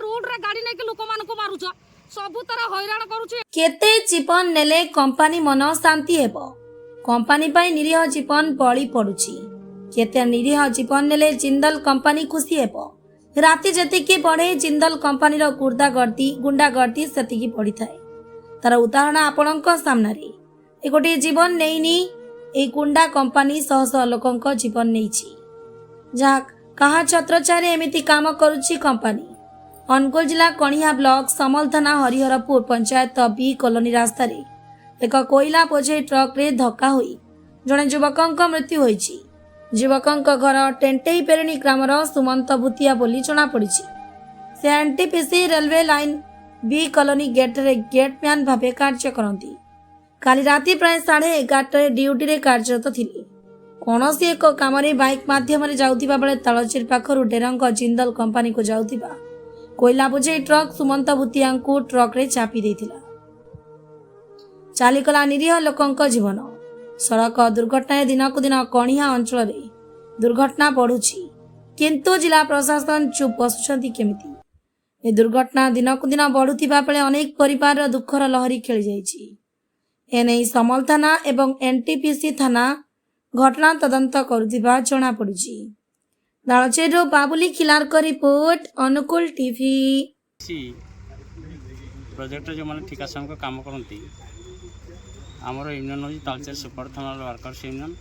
Road रे गाड़ी नै के लोक मान को मारुछ सबु तरह हैरान करूछ। केते जीवन नेले कंपनी मन शांति हेबो कंपनी पाई निरीह जीवन बळी पडुची केते निरीह जीवन नेले जिंदल कंपनी खुशी हेबो राति जतिकी बढ़े जिंदल कंपनी रो गुंडा गर्दी सेतिकी बढ़ी थाए तार उदाहरण आपणक सामने ए गोटे जीवन नेइनी ए गुंडा कंपनी शह शह लोकंक जीवन नेइछि जहा कहा छत्रछाया एमिति काम करुछि कंपनी। अनुगुल जिला कणिया ब्लॉक समल थाना हरिहरपुर पंचायत बी कॉलोनी रास्ता रे एक कोयला बोझे ट्रक रे धक्का होई जणे युवकंक मृत्यु होईछि। युवकंक घर टेंटेई पेरणी ग्रामर सुमंत भूतिया बोली जना पड़िछि। से NTPC railway line B colony gate रे गेटमैन भावे कार्य करती काली राति प्राय 11:30 ड्यूटी रे कार्यरत थिले कौनसी एक काम बाइक माध्यम जाउथिबा बेले तालचेर पाखरु डेरंग जिंदल कंपनी को जाउथिबा कोयला बोझे ट्रक सुमंत भूतिया ट्रक रे चापी देथिला चालीकला निरीह लोकंक जीवन। सड़क दुर्घटना दिनकु दिन कणिया अंचल रे दुर्घटना बढ़ुछि किंतु जिला प्रशासन चुप बसुछंती केमिति ए दुर्घटना दिनकु दिन बढ़ुथिबा बेले अनेक परिवार दुखर लहरी खेली जाइछि। एने समल थाना एवं एनटीपीसी थाना घटना तदंत करुथिबा जणा पड़िछि। दालचेरो बाबुली खिलारक रिपोर्ट अनुकूल टीवी। प्रोजेक्ट जो माने ठिका संग काम करती आमर यूनियन हूँ तालचेर सुपर थाना वर्कर्स यूनियन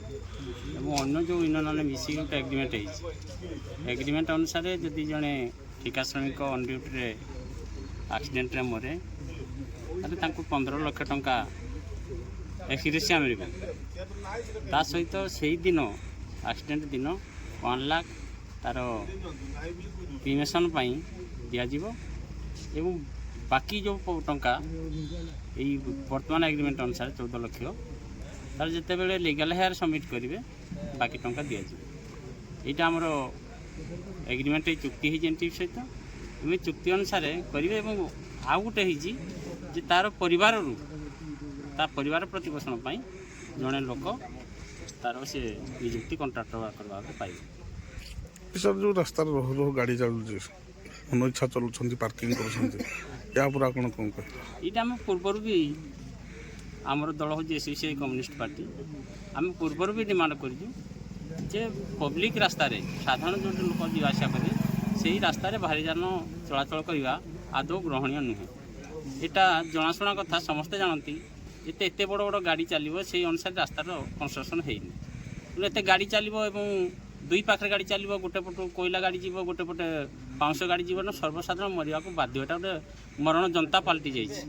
और अन्य जो यूनियन मैंने मिसिक गोटे एग्रीमेंट एग्रीमेंट अनुसार जदि जड़े ठिका श्रमिक अन ड्यूटी एक्सीडेंट रे मरे ताले 15 लाख टंका एक्सग्रेसिया मिल ता सहित से दिन एक्सीडेंट दिन 1 लाख तार प्रीमिशन दिज्व एवं बाकी जो टंका यही वर्तमान एग्रीमेंट अनुसार 14 लाख तार जिते बड़े लीगल हेयर सबमिट करेंगे बाकी टंका दिज्व यहाँ आमर एग्रीमेंट चुक्ति एनटीपी सहित चुक्ति अनुसार करेंगे आउ गोटे जे तार परिवार परिवार प्रतिपोषण जड़े लोक तार से निजुक्ति कंट्राक्टर करवा पाइबे। सर जो रास्ता गाड़ी चलुचे मन इच्छा चलुंट पार्किंग कौन यहाँ आम पूर्वर भी आमर दल हूँ एसोसिएशन कम्युनिस्ट पार्टी आम पूर्वर भी डिमांड कर पब्लिक रास्ता साधारण जो लोक जावासा करें से रास्तार भारी जान चलाचल करवा आदौ ग्रहणीय नुहे। यहाँ जनाशुना कथा समस्ते जानती एत बड़ बड़ गाड़ी चलो से अनुसार रास्तार कंस्ट्रक्शन होनी एत गाड़ी चलो दुई पाखे गाड़ी चलो गोटे पटू कोयला गाड़ी जीव गोटे पटे पाउंश गाड़ी जीवन सर्वसाधारण मरिया को बाध्य एटा गोटे मरण जनता पलटि जाइए।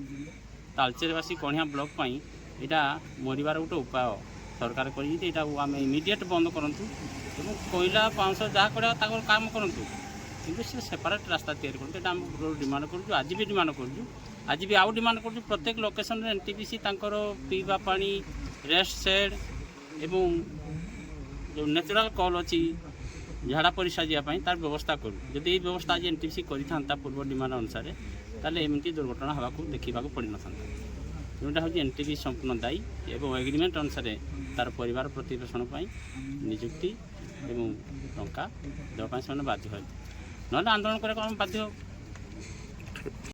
तालचेरवासी कणिया ब्लॉक यहाँ मरबार गोटे उपाय सरकार करें इमिडिएट बंद करूँ कोयला पाउंश जहाँ कर काम करूँ कि सेपरेट रास्ता तैयारी करूँ डिमांड करूँ आज भी डिमांड करूँ आज भी आउ डिमांड करूँ प्रत्येक लोकेशन एनटीपीसी पीवा पानी रेस्ट सेड एवं जो नेचुरल कल अच्छी झाड़ा परिस्रा जावाई तार व्यवस्था करूँ जदि व्यवस्था आज एनटीपीसी करता पूर्व डिमांड अनुसार ताले एमती दुर्घटना हवा देखा पड़ न था जोटा हूँ एनटीपीसी संपूर्ण दायी एवं एग्रीमेंट अनुसार तार परिवार प्रतिपोषण निजुक्ति एवं टंका देवाई से बाध्य ना आंदोलन करा बाध्य।